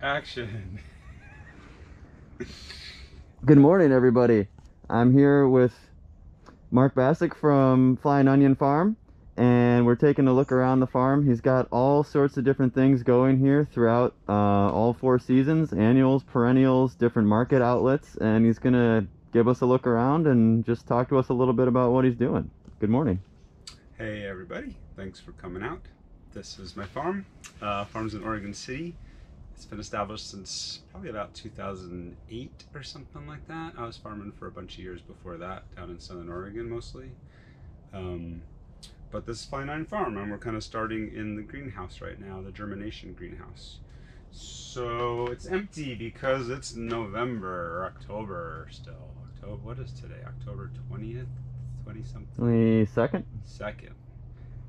Action. Good morning, everybody. I'm here with Mark Bassick from Flying Onion Farm, and we're taking a look around the farm. He's got all sorts of different things going here throughout all 4 seasons, annuals, perennials, different market outlets, and he's gonna give us a look around and just talk to us a little bit about what he's doing. Good morning. Hey everybody, thanks for coming out. This is my farm. Farm's in Oregon City. It's been established since probably about 2008 or something like that. I was farming for a bunch of years before that, down in Southern Oregon mostly. But this is Flying Onion Farm, and we're kind of starting in the greenhouse right now, the germination greenhouse. So it's empty because it's November or October still. October, what is today? October 20th? 20 something? 22nd? Second.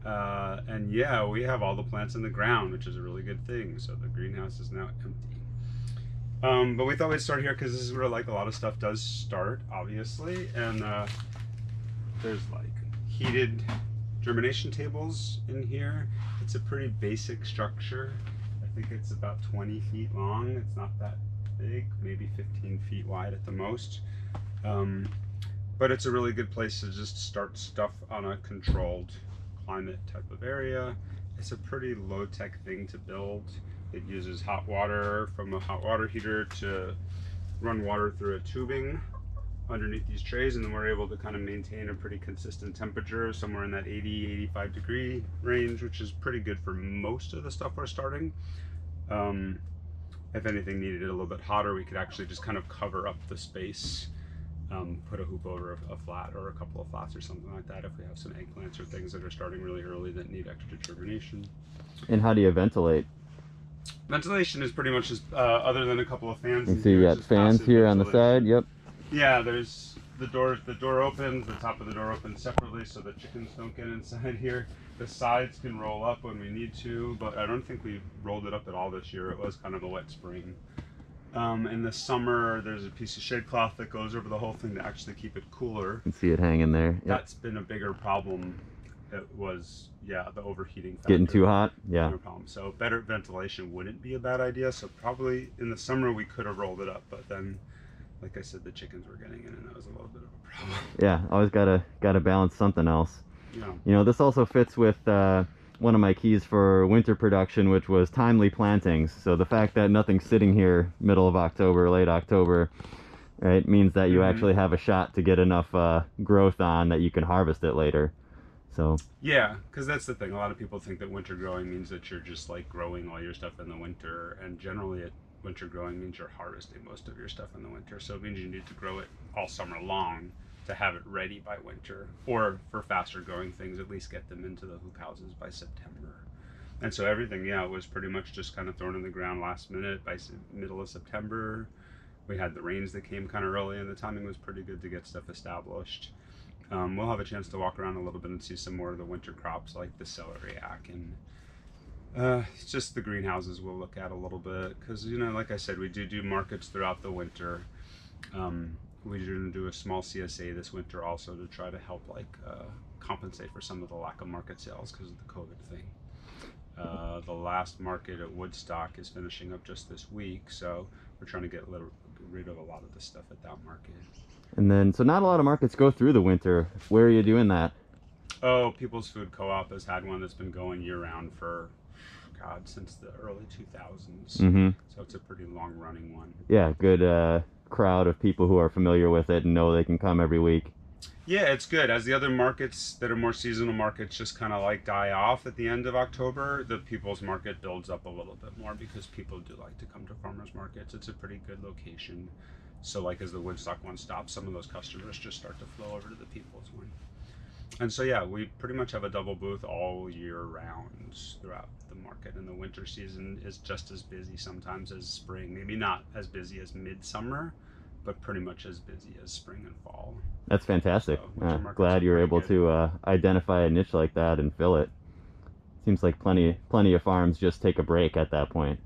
And yeah, we have all the plants in the ground, which is a really good thing. So the greenhouse is now empty. But we thought we'd start here because this is where like a lot of stuff does start, obviously. And there's like heated germination tables in here. It's a pretty basic structure. I think it's about 20 feet long. It's not that big, maybe 15 feet wide at the most. But it's a really good place to just start stuff on a controlled climate type of area. It's a pretty low-tech thing to build. It uses hot water from a hot water heater to run water through a tubing underneath these trays, and then we're able to kind of maintain a pretty consistent temperature somewhere in that 80-85 degree range, which is pretty good for most of the stuff we're starting. If anything needed it a little bit hotter, we could actually just kind of cover up the space. Put a hoop over a flat or a couple of flats or something like that if we have some eggplants or things that are starting really early that need extra germination. And how do you ventilate? Ventilation is pretty much just, other than a couple of fans. You see you got fans here on the side, yep. Yeah, there's the door opens, the top of the door opens separately so the chickens don't get inside here. The sides can roll up when we need to, but I don't think we rolled it up at all this year. It was kind of a wet spring. In the summer, there's a piece of shade cloth that goes over the whole thing to actually keep it cooler. You can see it hanging there. Yep. That's been a bigger problem. It was, yeah, the overheating factor. Getting too hot, yeah. No problem. So better ventilation wouldn't be a bad idea. So probably in the summer we could have rolled it up, but then, like I said, the chickens were getting in, and that was a little bit of a problem. Yeah, always gotta balance something else. Yeah. You know, this also fits with one of my keys for winter production, which was timely plantings. So the fact that nothing's sitting here middle of October, late October, right, means that you actually have a shot to get enough growth on that you can harvest it later. So yeah, because that's the thing. A lot of people think that winter growing means that you're just like growing all your stuff in the winter, and generally winter growing means you're harvesting most of your stuff in the winter. So it means you need to grow it all summer long to have it ready by winter, or for faster growing things, at least get them into the hoop houses by September. And so everything, yeah, was pretty much just kind of thrown in the ground last minute by middle of September. We had the rains that came kind of early, and the timing was pretty good to get stuff established. We'll have a chance to walk around a little bit and see some more of the winter crops like the celeriac, and just the greenhouses we'll look at a little bit, because, you know, like I said, we do markets throughout the winter. We're going to do a small CSA this winter also to try to help compensate for some of the lack of market sales because of the COVID thing. The last market at Woodstock is finishing up just this week, so we're trying to get rid of a lot of the stuff at that market. And then, so not a lot of markets go through the winter. Where are you doing that? Oh, People's Food Co-op has had one that's been going year-round for, God, since the early 2000s. Mm-hmm. So it's a pretty long-running one. Yeah, good crowd of people who are familiar with it and know they can come every week. Yeah, it's good. As the other markets that are more seasonal markets just kind of like die off at the end of October, the People's Market builds up a little bit more because people do like to come to farmers markets. It's a pretty good location. So like as the Woodstock one stops, some of those customers just start to flow over to the People's one. And so yeah, we pretty much have a double booth all year round throughout the market, and the winter season is just as busy sometimes as spring. Maybe not as busy as midsummer, but pretty much as busy as spring and fall. That's fantastic. So, glad you're able to identify a niche like that and fill it. Seems like plenty of farms just take a break at that point.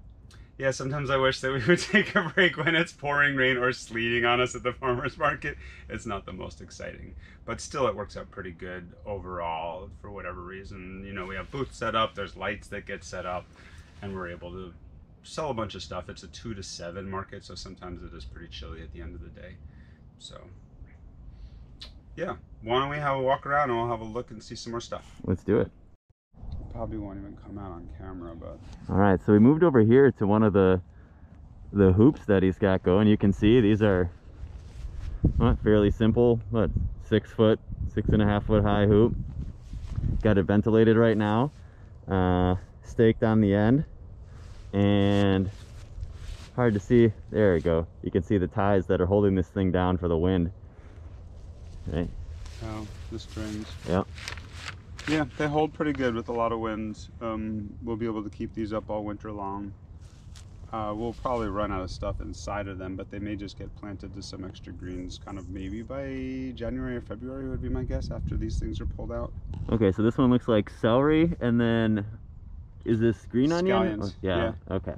Yeah, sometimes I wish that we would take a break when it's pouring rain or sleeting on us at the farmer's market. It's not the most exciting, but still it works out pretty good overall for whatever reason. You know, we have booths set up, there's lights that get set up, and we're able to sell a bunch of stuff. It's a 2 to 7 market, so sometimes it is pretty chilly at the end of the day. So yeah, why don't we have a walk around and we'll have a look and see some more stuff. Let's do it. Probably won't even come out on camera, but All right, so we moved over here to one of the hoops that he's got going. You can see these are fairly simple. What, 6 foot, 6.5 foot high hoop. Got it ventilated right now, staked on the end, and hard to see. There we go. You can see the ties that are holding this thing down for the wind. Right. Oh, the strings. Yep. Yeah, they hold pretty good with a lot of winds. We'll be able to keep these up all winter long. We'll probably run out of stuff inside of them, but they may just get planted to some extra greens kind of maybe by January or February would be my guess after these things are pulled out. Okay, so this one looks like celery, and then is this green onion? Scallions. Oh, yeah. Okay.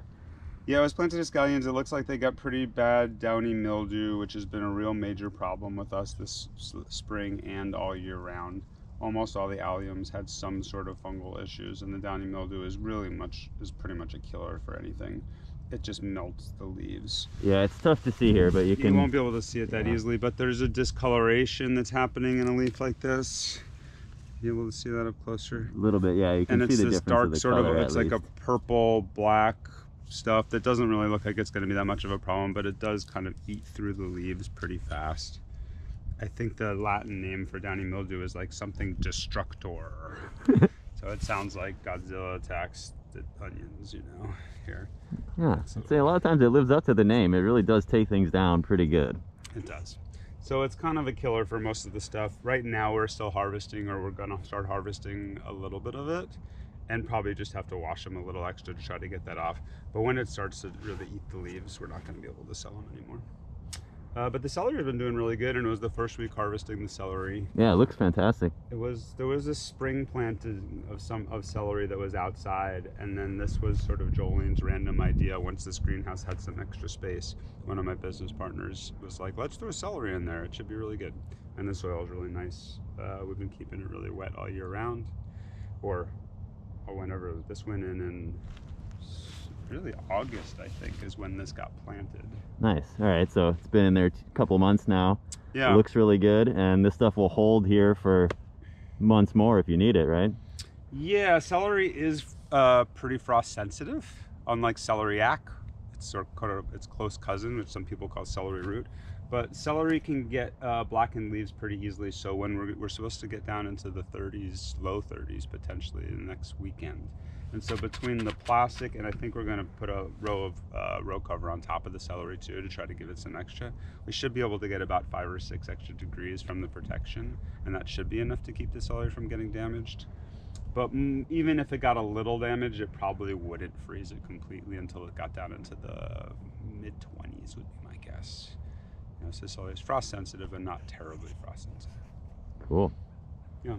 Yeah, it was planted as scallions. It looks like they got pretty bad downy mildew, which has been a real major problem with us this spring and all year round. Almost all the alliums had some sort of fungal issues, and the downy mildew is pretty much a killer for anything. It just melts the leaves. Yeah, it's tough to see here, but you won't be able to see it that easily, but there's a discoloration that's happening in a leaf like this. You able to see that up closer? A little bit, yeah. You can and see it's the this difference dark of the sort color, of, it's like least. a purple black stuff that doesn't really look like it's going to be that much of a problem, but it does kind of eat through the leaves pretty fast. I think the Latin name for downy mildew is like something destructor. So it sounds like Godzilla attacks the onions, you know, here. Yeah, I'd say a lot of times it lives up to the name. It really does take things down pretty good. It does. So it's kind of a killer for most of the stuff. Right now we're still harvesting, or we're gonna start harvesting a little bit of it, and probably just have to wash them a little extra to try to get that off. But when it starts to really eat the leaves, we're not gonna be able to sell them anymore. But the celery has been doing really good, and it was the first week harvesting the celery. Yeah, it looks fantastic. There was a spring planted of celery that was outside, and then this was sort of Jolene's random idea. Once this greenhouse had some extra space, one of my business partners was like, "Let's throw celery in there. It should be really good." And the soil is really nice. We've been keeping it really wet all year round, or whenever this went in really August, I think, is when this got planted. Nice. All right, so it's been in there a couple months now. Yeah. It looks really good, and this stuff will hold here for months more if you need it, right? Yeah, celery is pretty frost sensitive, unlike celeriac. It's its close cousin, which some people call celery root. But celery can get blackened leaves pretty easily, so when we're supposed to get down into the 30s, low 30s potentially in the next weekend. And so between the plastic, and I think we're going to put a row of row cover on top of the celery too to try to give it some extra, we should be able to get about 5 or 6 extra degrees from the protection, and that should be enough to keep the celery from getting damaged. But even if it got a little damage, it probably wouldn't freeze it completely until it got down into the mid-20s would be my guess. You know, so celery is frost sensitive and not terribly frost sensitive. Cool. Yeah.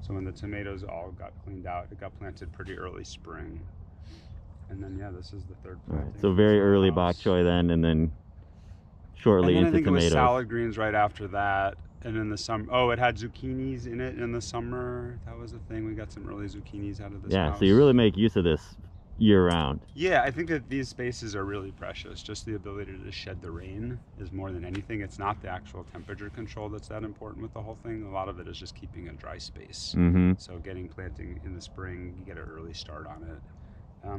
So when the tomatoes all got cleaned out, it got planted pretty early spring. And then yeah, this is the third All planting. right, so very early bok choy then, and then shortly and then into I think tomatoes. it was salad greens right after that. And in the summer, oh, it had zucchinis in it in the summer. That was the thing. We got some early zucchinis out of this Yeah, house. so you really make use of this year round. Yeah, I think that these spaces are really precious. Just the ability to shed the rain is more than anything. It's not the actual temperature control that's that important with the whole thing. A lot of it is just keeping a dry space. Mm-hmm. So getting planting in the spring, you get an early start on it.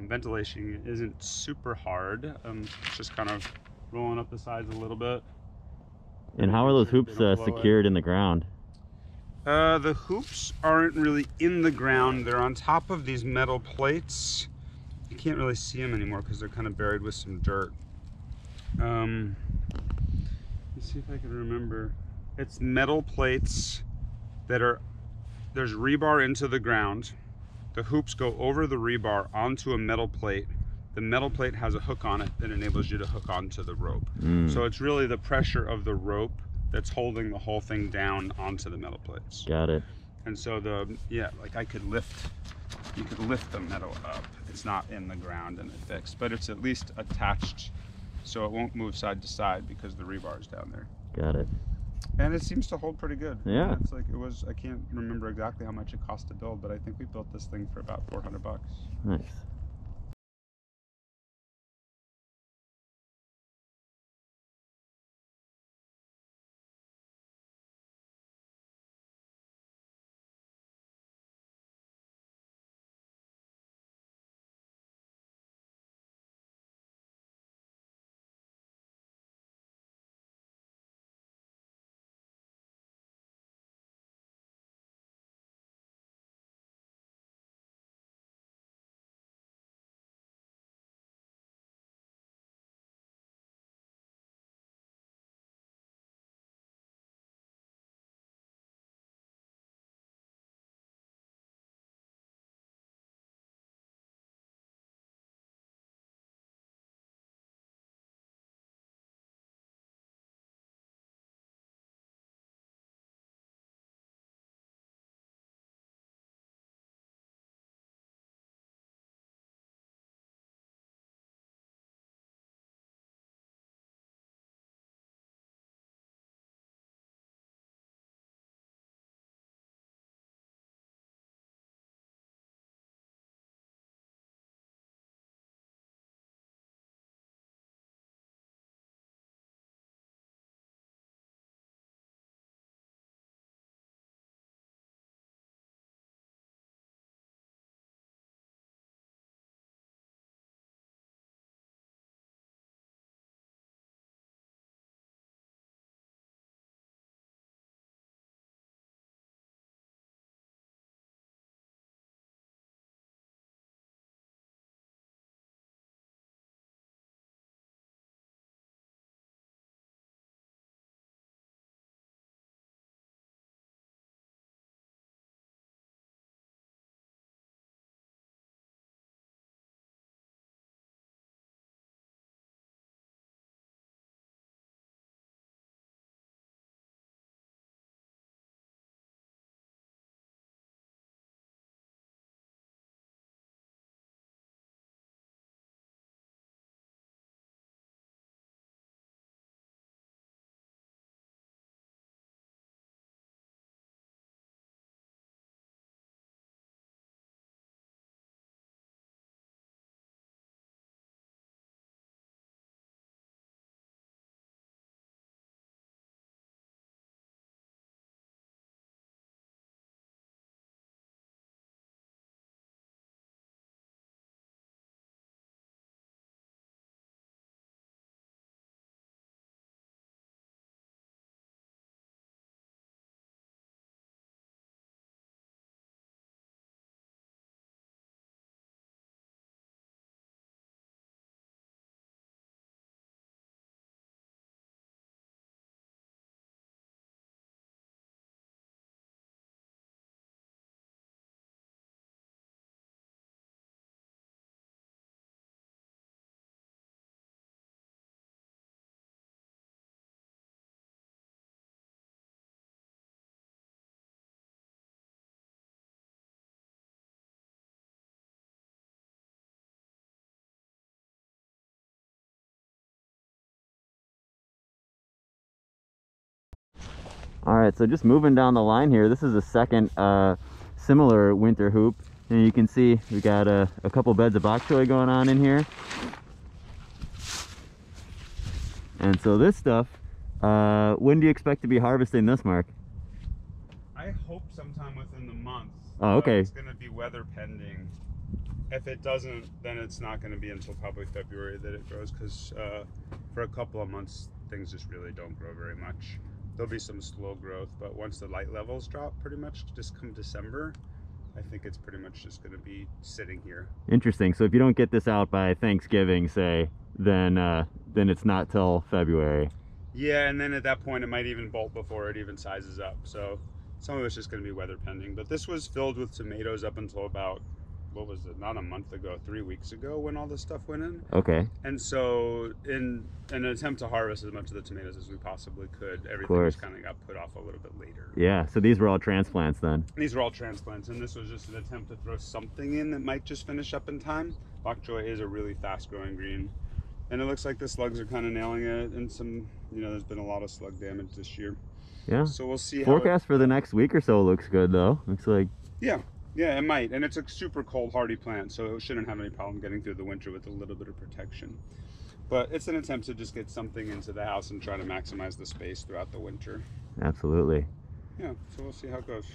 Ventilation isn't super hard. It's just kind of rolling up the sides a little bit. And how are those hoops secured in the ground? The hoops aren't really in the ground. They're on top of these metal plates. You can't really see them anymore because they're kind of buried with some dirt. Let's see if I can remember. It's metal plates that are, there's rebar into the ground. The hoops go over the rebar onto a metal plate. The metal plate has a hook on it that enables you to hook onto the rope. So it's really the pressure of the rope that's holding the whole thing down onto the metal plates. Got it. And so like you could lift the metal up. It's not in the ground and it's fixed, but it's at least attached so it won't move side to side because the rebar is down there. Got it. And it seems to hold pretty good. Yeah. It's like I can't remember exactly how much it cost to build, but I think we built this thing for about $400. Nice. All right, so just moving down the line here, this is a second similar winter hoop. And you can see we got a couple beds of bok choy going on in here. And so this stuff, when do you expect to be harvesting this, Mark? I hope sometime within the month. Oh, okay. It's going to be weather pending. If it doesn't, then it's not going to be until probably February that it grows, because for a couple of months things just really don't grow very much. There'll be some slow growth, but once the light levels drop pretty much just come December, I think it's pretty much just going to be sitting here. Interesting. So if you don't get this out by Thanksgiving, say, then it's not till February. Yeah, and then at that point it might even bolt before it even sizes up. So some of it's just going to be weather pending. But this was filled with tomatoes up until about, what was it, not a month ago, 3 weeks ago, when all this stuff went in. Okay. And so in an attempt to harvest as much of the tomatoes as we possibly could, everything just kind of got put off a little bit later. Yeah, so these were all transplants then? These were all transplants, and this was just an attempt to throw something in that might just finish up in time. Bok choy is a really fast growing green, and it looks like the slugs are kind of nailing it, and some, there's been a lot of slug damage this year. Yeah. So we'll see. Forecast for the next week or so looks good though. Looks like. Yeah, it might, and it's a super cold hardy plant, so it shouldn't have any problem getting through the winter with a little bit of protection. But it's an attempt to just get something into the house and try to maximize the space throughout the winter. Absolutely. Yeah, so we'll see how it goes.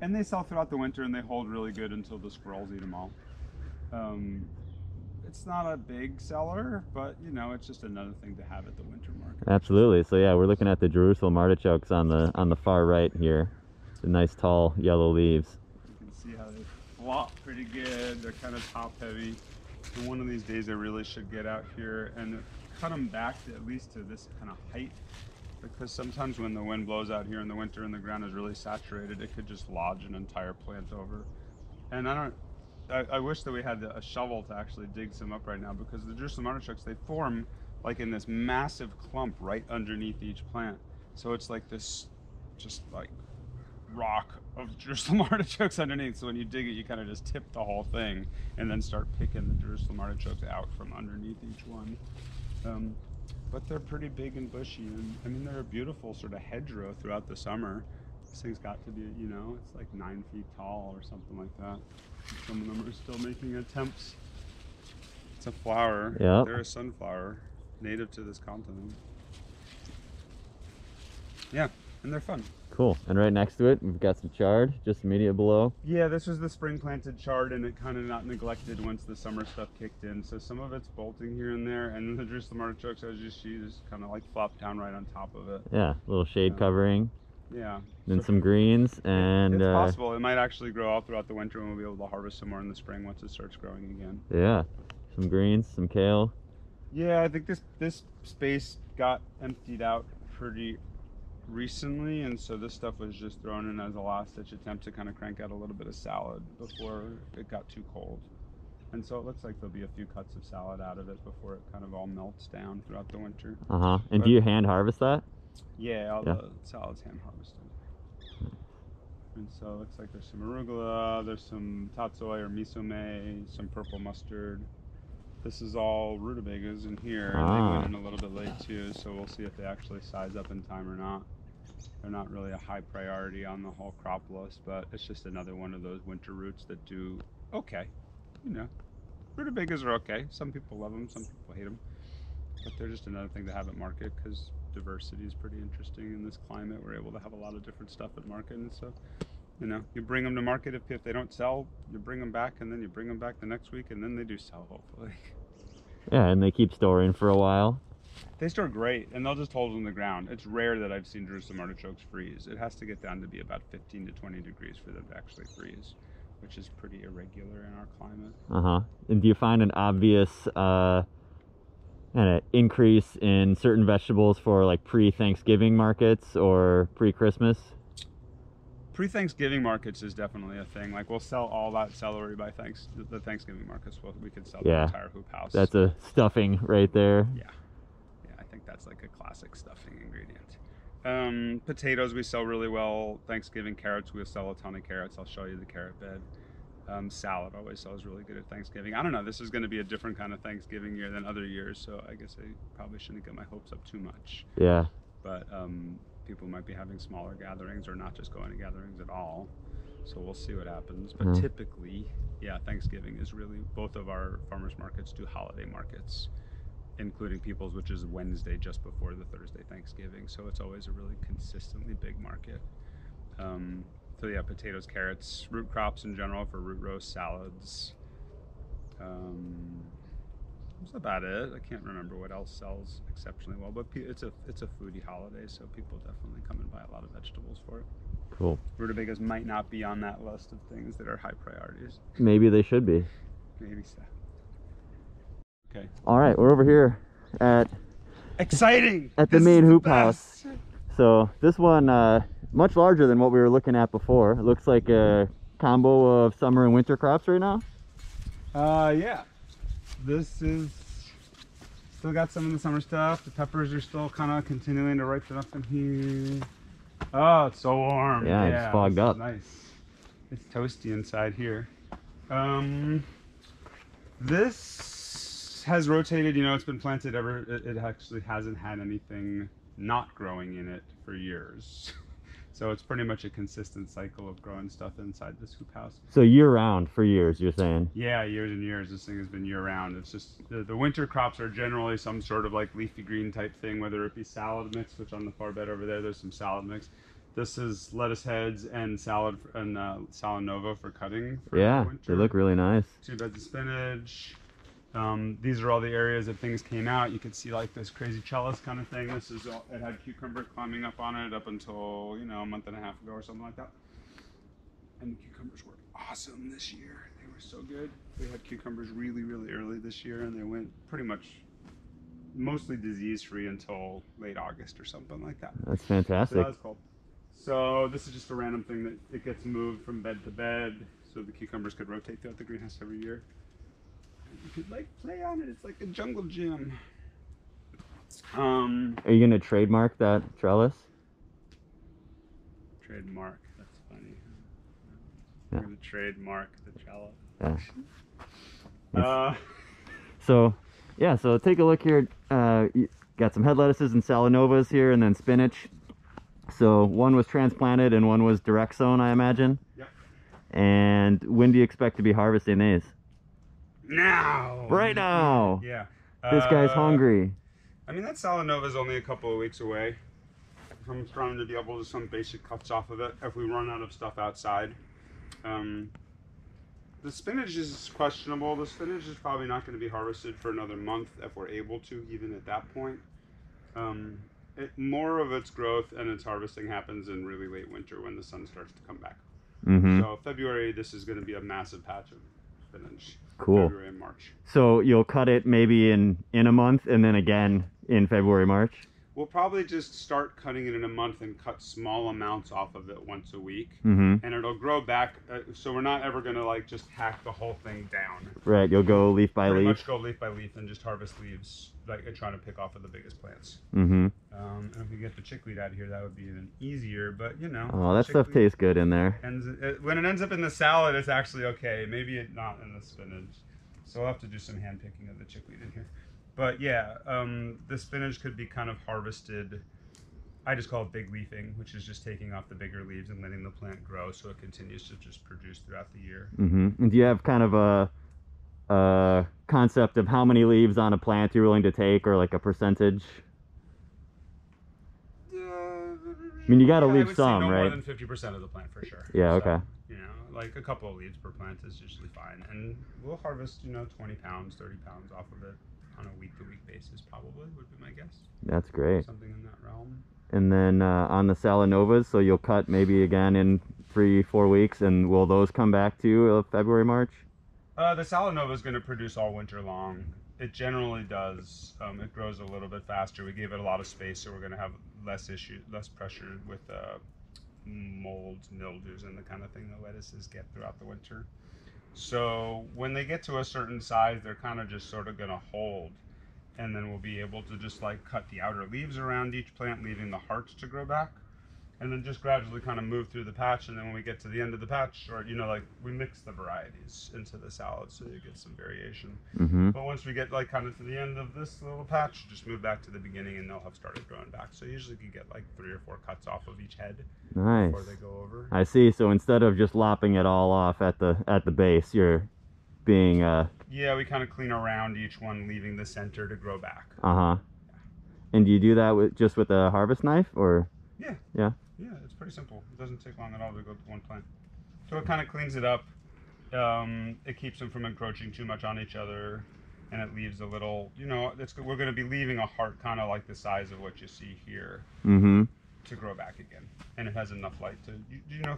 And they sell throughout the winter, and they hold really good until the squirrels eat them all. It's not a big seller, but you know, it's just another thing to have at the winter market. Absolutely. So yeah, we're looking at the Jerusalem artichokes on the far right here. The nice tall yellow leaves. You can see how they flop pretty good. They're kind of top heavy. And one of these days I really should get out here and cut them back to at least to this kind of height, because sometimes when the wind blows out here in the winter and the ground is really saturated, it could just lodge an entire plant over. And I wish that we had a shovel to actually dig some up right now, because the Jerusalem artichokes, they form like in this massive clump right underneath each plant. So it's like this just like rock of Jerusalem artichokes underneath. So when you dig it, you kind of just tip the whole thing and then start picking the Jerusalem artichokes out from underneath each one. But they're pretty big and bushy, and I mean, they're a beautiful sort of hedgerow throughout the summer. This thing's got to be, you know, it's like 9 feet tall or something like that. Some of them are still making attempts. It's a flower. Yep. They're a sunflower, native to this continent. Yeah, and they're fun. Cool. And right next to it, we've got some chard, just immediate below. Yeah, this was the spring planted chard, and it kind of got neglected once the summer stuff kicked in. So some of it's bolting here and there, and then the Jerusalem artichokes, as you see, just kind of like flop down right on top of it. Yeah, a little shade covering. Yeah. Then some greens, and it's possible it might actually grow all throughout the winter, and we'll be able to harvest some more in the spring once it starts growing again. yeah, some greens, some kale. Yeah, I think this space got emptied out pretty recently, and so this stuff was just thrown in as a last-ditch attempt to kind of crank out a little bit of salad before it got too cold. And so it looks like there'll be a few cuts of salad out of it before it kind of all melts down throughout the winter. And do you hand harvest that? Yeah, all the salad's hand harvested. And so it looks like there's some arugula, there's some tatsoi or misome, some purple mustard. This is all rutabagas in here. They went in a little bit late too, so we'll see if they actually size up in time or not. They're not really a high priority on the whole crop list, but it's just another one of those winter roots that do okay. You know, rutabagas are okay. Some people love them, some people hate them. But they're just another thing to have at market, because diversity is pretty interesting in this climate. We're able to have a lot of different stuff at market, and so, you know, you bring them to market. If they don't sell, you bring them back, and then you bring them back the next week, and then they do sell, hopefully. Yeah, and they keep storing for a while. They store great, and they'll just hold them in the ground. It's rare that I've seen Jerusalem artichokes freeze. It has to get down to be about 15 to 20 degrees for them to actually freeze, which is pretty irregular in our climate. And do you find an obvious kind of increase in certain vegetables for like pre-Thanksgiving markets or pre-Christmas? Pre-Thanksgiving markets is definitely a thing. Like, we'll sell all that celery by the Thanksgiving markets. Well, we could sell the entire hoop house. That's a stuffing right there. Yeah, I think that's like a classic stuffing ingredient. Potatoes we sell really well. Thanksgiving carrots, we'll sell a ton of carrots. I'll show you the carrot bed. Salad always sells really good at Thanksgiving. I don't know, this is going to be a different kind of Thanksgiving year than other years, so I guess I probably shouldn't get my hopes up too much. Yeah. But people might be having smaller gatherings or not just going to gatherings at all. So we'll see what happens. But typically, yeah, Thanksgiving is really, both of our farmers markets do holiday markets, including People's, which is Wednesday just before the Thursday Thanksgiving. So it's always a really consistently big market. So yeah, potatoes, carrots, root crops in general for root roast, salads. That's about it. I can't remember what else sells exceptionally well, but it's a foodie holiday, so people definitely come and buy a lot of vegetables for it. Cool. Rutabagas might not be on that list of things that are high priorities. Maybe they should be. Maybe so. Okay. All right, we're over here at exciting at the main hoop house. So this one much larger than what we were looking at before. It looks like a combo of summer and winter crops right now. Yeah. This is still got some of the summer stuff. The peppers are still kind of continuing to ripen up in here. Oh, it's so warm. Yeah, it's fogged up. Nice. It's toasty inside here. This has rotated, you know, it's been planted it actually hasn't had anything not growing in it for years. So it's pretty much a consistent cycle of growing stuff inside this hoop house. So year-round for years, you're saying? Yeah, years and years. This thing has been year-round. It's just the winter crops are generally some sort of like leafy green type thing, whether it be salad mix, which on the far bed over there, there's some salad mix. This is lettuce heads and salad and salad nova for cutting for Yeah, winter. they look really nice. 2 beds of spinach. These are all the areas that things came out. You could see like this crazy trellis kind of thing. This is all, it had cucumber climbing up on it up until, you know, a month and a half ago or something like that. And the cucumbers were awesome this year. They were so good. We had cucumbers really, really early this year, and they went pretty much mostly disease-free until late August or something like that. That's So fantastic. that was cool. So this is just a random thing that it gets moved from bed to bed, so the cucumbers could rotate throughout the greenhouse every year. And you could like play on it. It's like a jungle gym. Are you gonna trademark that trellis? Trademark. That's funny. Yeah. I'm gonna trademark the trellis. Yeah. So, yeah. So take a look here. You got some head lettuces and salad novas here, and then spinach. So one was transplanted and one was direct sown, I imagine. Yep. And when do you expect to be harvesting these? Now. Right now. Yeah. This guy's hungry. I mean, that salad nova is only a couple of weeks away. I'm trying to be able to do some basic cuts off of it if we run out of stuff outside. The spinach is questionable. The spinach is probably not going to be harvested for another month if we're able to, even at that point. More of its growth and its harvesting happens in really late winter when the sun starts to come back. Mm-hmm. So February, this is going to be a massive patch of spinach. Cool. February and March. So you'll cut it maybe in a month, and then again in February, March. We'll probably just start cutting it in a month and cut small amounts off of it once a week. Mm-hmm. And it'll grow back. So we're not ever going to like just hack the whole thing down. Right. You'll go leaf by Pretty leaf. much go leaf by leaf and just harvest leaves, like trying to pick off of the biggest plants. Mm-hmm. And if we get the chickweed out of here, that would be even easier. But you know, Oh, that stuff tastes good in there. when it ends up in the salad, it's actually okay. Maybe it not in the spinach. So we'll have to do some hand picking of the chickweed in here. But yeah, the spinach could be kind of harvested. I just call it big leafing, which is just taking off the bigger leaves and letting the plant grow so it continues to just produce throughout the year. Mm-hmm. And do you have kind of a concept of how many leaves on a plant you're willing to take, or like a percentage? I mean, you got to leave some, no right? more than 50% of the plant for sure. Yeah, So, okay. you know, like a couple of leaves per plant is usually fine. And we'll harvest, 20 pounds, 30 pounds off of it on a week-to-week basis, probably, would be my guess. That's great. Something in that realm. And then on the salad novas, so you'll cut maybe again in 3-4 weeks, and will those come back to February, March? The salad nova is going to produce all winter long. It generally does. It grows a little bit faster. We gave it a lot of space, so we're going to have less pressure with molds, mildews, and the kind of thing that lettuces get throughout the winter. So when they get to a certain size, they're kind of just sort of going to hold. And then we'll be able to just like cut the outer leaves around each plant, leaving the hearts to grow back. And then just gradually kind of move through the patch. And then when we get to the end of the patch, or, like we mix the varieties into the salad so you get some variation. Mm-hmm. But once we get like kind of to the end of this little patch, just move back to the beginning and they'll have started growing back. So usually you get like 3 or 4 cuts off of each head Nice. before they go over. I see. So instead of just lopping it all off at the base, you're being Yeah, we kind of clean around each one, leaving the center to grow back. uh-huh. And do you do that just with a harvest knife, or? Yeah. Yeah. Yeah, it's pretty simple. It doesn't take long at all to go to one plant. So it kind of cleans it up. It keeps them from encroaching too much on each other, and it leaves a little, we're going to be leaving a heart kind of like the size of what you see here Mm-hmm. to grow back again. And it has enough light to,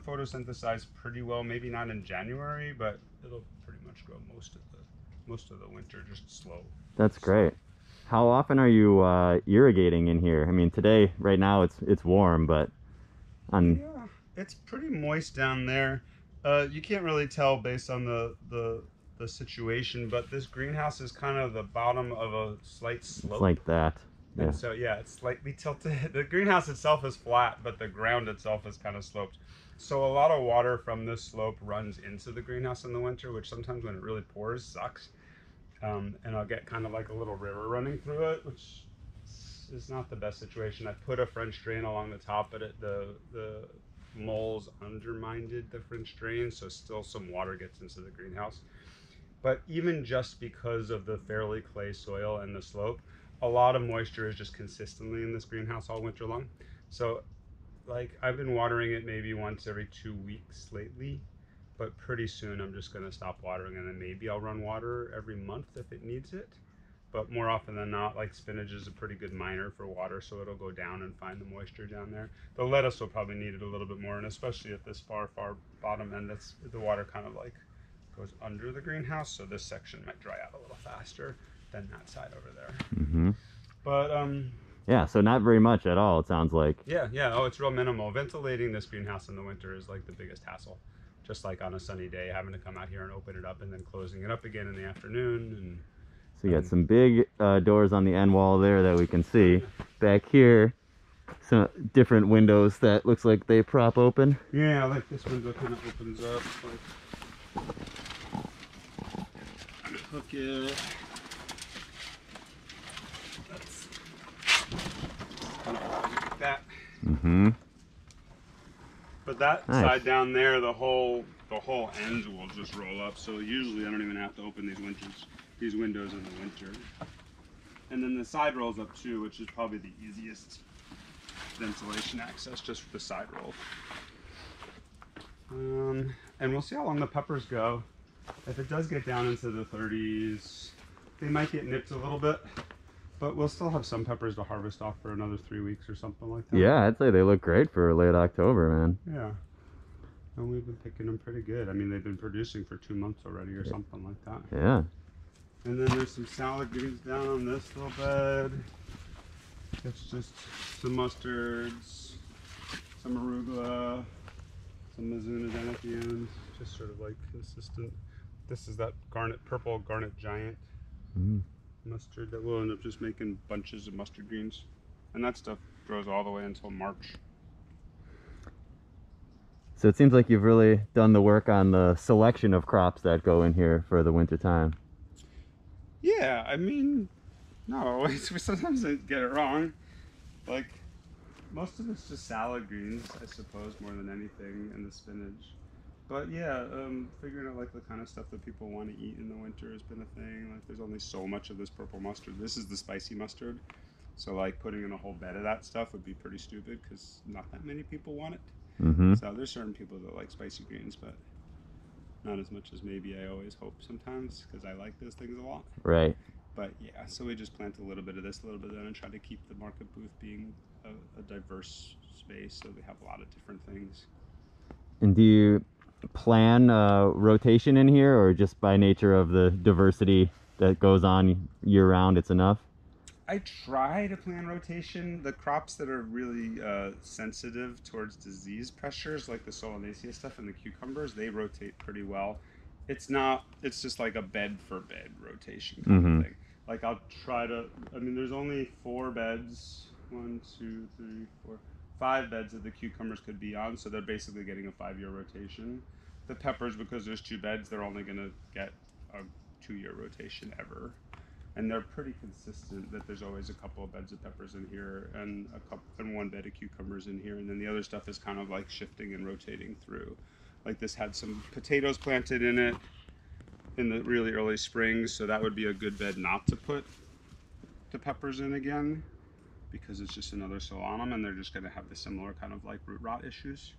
photosynthesize pretty well. Maybe not in January, but it'll pretty much grow most of the winter, just slow. That's great. How often are you irrigating in here? I mean, today, right now, it's warm, but Yeah, it's pretty moist down there. You can't really tell based on the situation, but this greenhouse is kind of the bottom of a slight slope. it's like that. Yeah. And so yeah, it's slightly tilted. The greenhouse itself is flat, but the ground itself is kind of sloped. So a lot of water from this slope runs into the greenhouse in the winter, which sometimes when it really pours sucks. And I'll get kind of like a little river running through it, which is not the best situation. I put a French drain along the top, but the moles undermined the French drain, so still some water gets into the greenhouse. But even just because of the fairly clay soil and the slope, a lot of moisture is just consistently in this greenhouse all winter long. So like I've been watering it maybe once every 2 weeks lately, but pretty soon I'm just gonna stop watering, and then maybe I'll run water every month if it needs it. But more often than not, like spinach is a pretty good miner for water, so it'll go down and find the moisture down there. The lettuce will probably need it a little bit more, and especially at this far bottom end, that's the water kind of like goes under the greenhouse, so this section might dry out a little faster than that side over there. Mm-hmm. But yeah, so not very much at all, it sounds like. yeah. Oh, it's real minimal. Ventilating this greenhouse in the winter is like the biggest hassle. Just like on a sunny day, having to come out here and open it up and then closing it up again in the afternoon. And So you got some big doors on the end wall there that we can see. Back here, some different windows that looks like they prop open. yeah, like this window kind of opens up. Like, hook it. That's kind of like that. Mm-hmm. But that Nice. side down there, the whole ends will just roll up. So usually I don't even have to open these windows in the winter. And then the side rolls up too, which is probably the easiest ventilation access, just for the side roll. And we'll see how long the peppers go. If it does get down into the 30s, they might get nipped a little bit, but we'll still have some peppers to harvest off for another 3 weeks or something like that. Yeah, I'd say they look great for late October, man. Yeah. And we've been picking them pretty good. I mean, they've been producing for 2 months already or something like that. Yeah. And then there's some salad greens down on this little bed. It's just some mustards, some arugula, some Mizuna down at the end. Just sort of like consistent. This is that purple garnet giant mustard that we'll end up just making bunches of mustard greens. And that stuff grows all the way until March. So it seems like you've really done the work on the selection of crops that go in here for the winter time. Yeah, I mean, no, we sometimes get it wrong. Like, most of it's just salad greens, I suppose, more than anything, and the spinach. But yeah, figuring out like the kind of stuff that people want to eat in the winter has been a thing. Like, there's only so much of this purple mustard. This is the spicy mustard. So like putting in a whole bed of that stuff would be pretty stupid because not that many people want it. Mm-hmm. So there's certain people that like spicy greens, but not as much as maybe I always hope sometimes because I like those things a lot. Right. But yeah, so we just plant a little bit of this, a little bit of that, and try to keep the market booth being a diverse space so we have a lot of different things. And do you plan rotation in here, or just by nature of the diversity that goes on year round, it's enough? I try to plan rotation. The crops that are really sensitive towards disease pressures, like the Solanaceae stuff and the cucumbers, they rotate pretty well. It's just like a bed for bed rotation kind of thing. Like I'll try to, I mean, there's only 4 beds, 1, 2, 3, 4, 5 beds that the cucumbers could be on, so they're basically getting a 5-year rotation. The peppers, because there's 2 beds, they're only gonna get a 2-year rotation ever. And they're pretty consistent that there's always a couple of beds of peppers in here and 1 bed of cucumbers in here, and then the other stuff is kind of like shifting and rotating through. Like this had some potatoes planted in it in the really early spring, so that would be a good bed not to put the peppers in again because it's just another solanum and they're just going to have the similar kind of like root rot issues.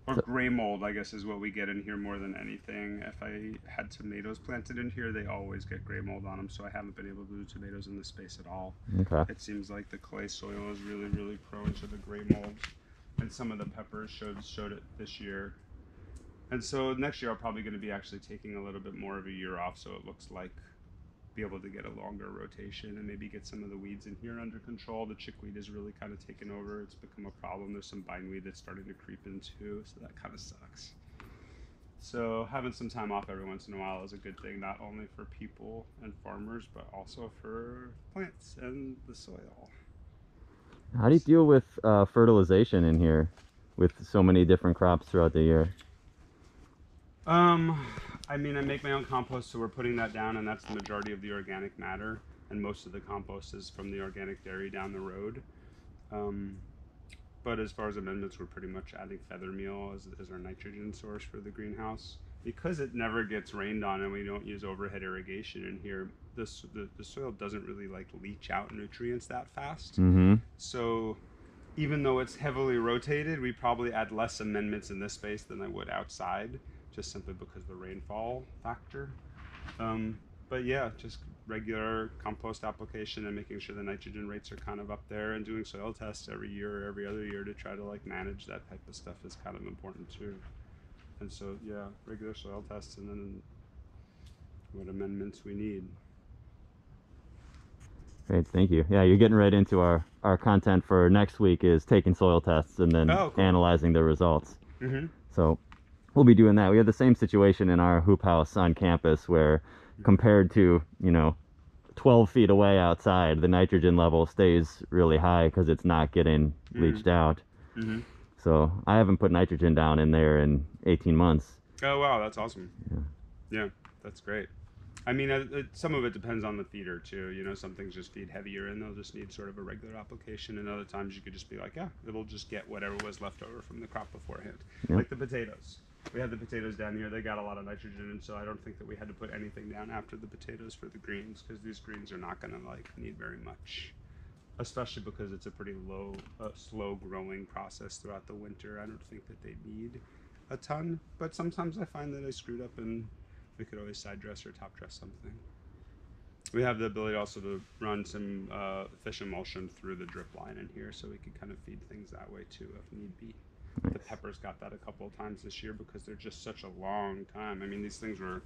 Or gray mold, I guess, is what we get in here more than anything. If I had tomatoes planted in here, they always get gray mold on them, so I haven't been able to do tomatoes in this space at all. Okay. It seems like the clay soil is really, really prone to the gray mold, and some of the peppers showed it this year. And so next year, I'm probably going to be actually taking a little bit more of a year off, so it looks like be able to get a longer rotation and maybe get some of the weeds in here under control. The chickweed has really kind of taken over. It's become a problem. There's some bindweed that's starting to creep in too, so that kind of sucks. So having some time off every once in a while is a good thing, not only for people and farmers, but also for plants and the soil. How do you deal with fertilization in here with so many different crops throughout the year? I mean, I make my own compost, so we're putting that down, and that's the majority of the organic matter, and most of the compost is from the organic dairy down the road. But as far as amendments, we're pretty much adding feather meal as our nitrogen source for the greenhouse. because it never gets rained on and we don't use overhead irrigation in here, the soil doesn't really like leach out nutrients that fast. Mm-hmm. So even though it's heavily rotated, we probably add less amendments in this space than I would outside, just simply because of the rainfall factor. But yeah, just regular compost application and making sure the nitrogen rates are kind of up there, and doing soil tests every year or every other year to try to like manage that type of stuff is kind of important too. And so yeah, regular soil tests and then what amendments we need. Great, thank you. Yeah, you're getting right into our content for next week is taking soil tests and then Oh, cool. analyzing the results. Mm-hmm. So we'll be doing that. We have the same situation in our hoop house on campus where compared to, 12 feet away outside, the nitrogen level stays really high because it's not getting leached out. Mm-hmm. So I haven't put nitrogen down in there in 18 months. Oh wow, that's awesome. Yeah. Yeah, that's great. I mean, some of it depends on the feeder too. Some things just feed heavier and they'll just need sort of a regular application, and other times you could just be like, yeah, it'll just get whatever was left over from the crop beforehand. Yep. Like the potatoes. We had the potatoes down here. They got a lot of nitrogen, and so I don't think that we had to put anything down after the potatoes for the greens, because these greens are not going to like need very much, especially because it's a pretty slow growing process throughout the winter. I don't think that they need a ton, but sometimes I find that I screwed up and we could always side dress or top dress something. We have the ability also to run some fish emulsion through the drip line in here, so we could kind of feed things that way too if need be. Nice. The peppers got that a couple of times this year because they're just such a long time. I mean, these things were